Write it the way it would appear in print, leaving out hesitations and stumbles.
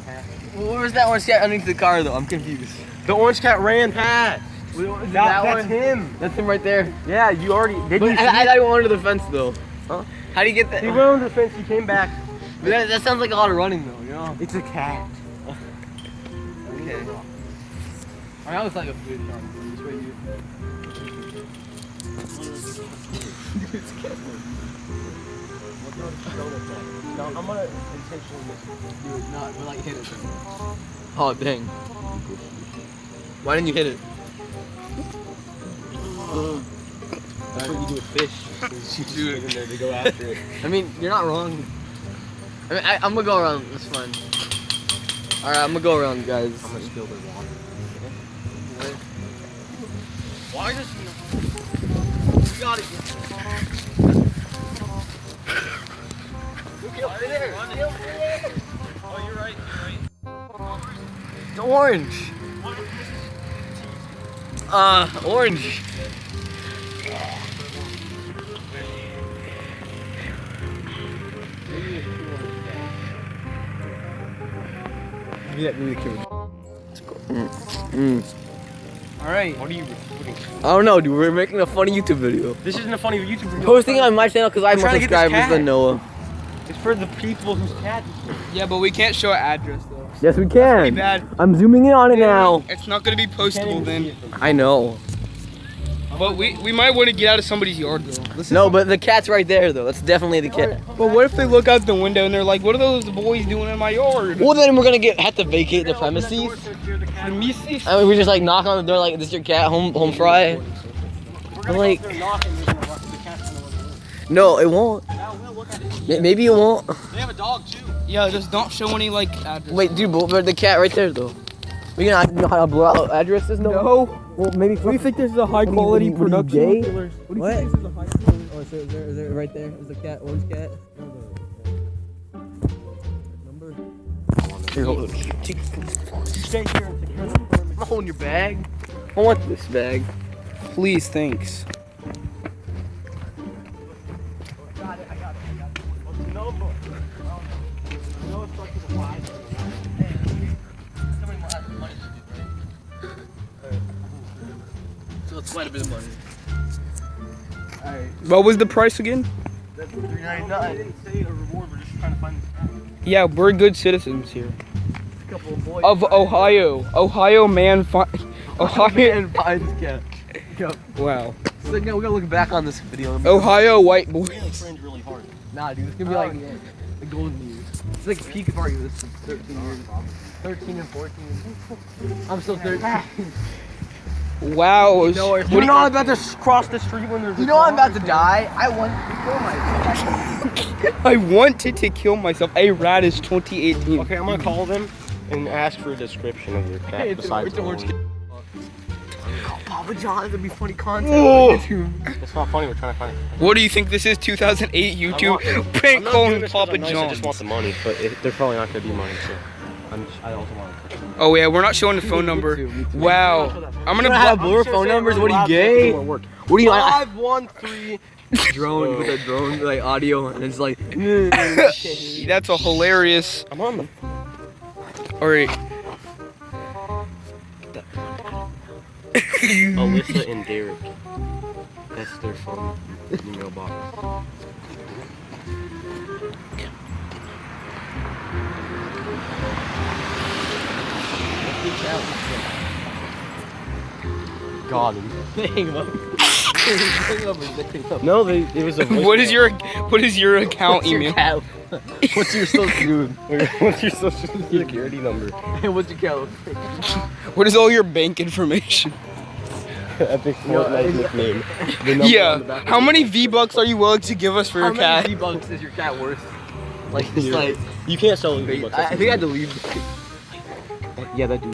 what happened. Well, where's that orange cat underneath the car though? I'm confused. The orange cat ran past. That's him. That's him right there. Yeah, you already did. But I thought he went under the fence though. Huh? How do you get that? He went under the fence. He came back. But that sounds like a lot of running though, you know? It's a cat. Okay. I always like a food truck. This way you. No, I'm gonna intentionally miss it. You would not, but like hit it. Oh dang. Why didn't you hit it? That's what you do with fish. You shoot in there to go after it. I mean, you're not wrong. I mean, I'm gonna go around. That's fine. All right, I'm gonna go around, guys. I'm gonna spill the water. Why does he? You got it. Oh, you're right. The orange. Orange. Yeah, really cute. Alright, what are you recording? I don't know, dude. We're making a funny YouTube video. This isn't a funny YouTube video. Posting on my channel because I have more trying to get this subscribers cat. than Noah. It's for the people whose cat is. Yeah, but we can't show an address though. Yes, we Pretty can. bad. I'm zooming in on it now. It's not gonna be postable then. I know. But we might want to get out of somebody's yard though. Listen. No, but the cat's right there though. That's definitely the cat. But what if they look out the window and they're like, "What are those boys doing in my yard?" Well, then we're gonna have to vacate the premises. I mean, we just like knock on the door like, "This is your cat, home fry." I'm like, no, it won't. Maybe it won't. They have a dog too. Yeah, just don't show any like address. Wait, dude, but the cat right there though. We gonna know how to blow out addresses? No. Well, maybe. What do you think this is a high quality production? What? Oh, is it right there? Is the cat, orange cat? Number. Here, hold it. Stay here and secure the permit. I'm holding your bag. I want this bag. Please, thanks. I got it. What's the number? No, it's like the five. So it's quite a bit of money. What was the price again? That's $3.99. I didn't say a reward. We're just trying to find this cat. Yeah, we're good citizens here. A couple of boys. Of Ohio. Ohio man Ohio. and finds cat. Yep. Wow. So we're gonna look back on this video. Ohio white Really boys. cringe really hard. Nah, dude, it's gonna be like the golden years. It's like peak party. This is 13 years. 13 and 14. I'm still 13. Wow. You're not about to cross the street when there's You know I'm about to die. I want to kill myself. I wanted to kill myself. A rat is 2018. Okay, I'm gonna call them and ask for a description of your cat. Hey, besides it's orange. the Call Papa John. It'd be funny content Whoa. on YouTube. one. It's not funny. We're trying to find it. What do you think this is? 2008 YouTube prank calling Papa I John. just want the money, but there's probably not gonna be money. So I also want to. Oh yeah, we're not showing the phone number. Me too. Wow. I'm gonna have block. blur phone numbers. What are you gay? What do you? 513. Drone with a drone like audio, and it's like. That's a hilarious. I'm on them. All right. Alyssa and Derek. That's their phone email box. Got him. Hang up. No, it was a. What is your account email? What's your social? Dude. What's your social security number? What's your cat? What is all your bank information? Epic Fortnite nickname. The number on the Yeah. back of How the- many V-Bucks are you willing to give us for your How cat? many V-Bucks is your cat worth? Like, just like. You can't sell V-Bucks. I think I had to leave. Yeah, that dude.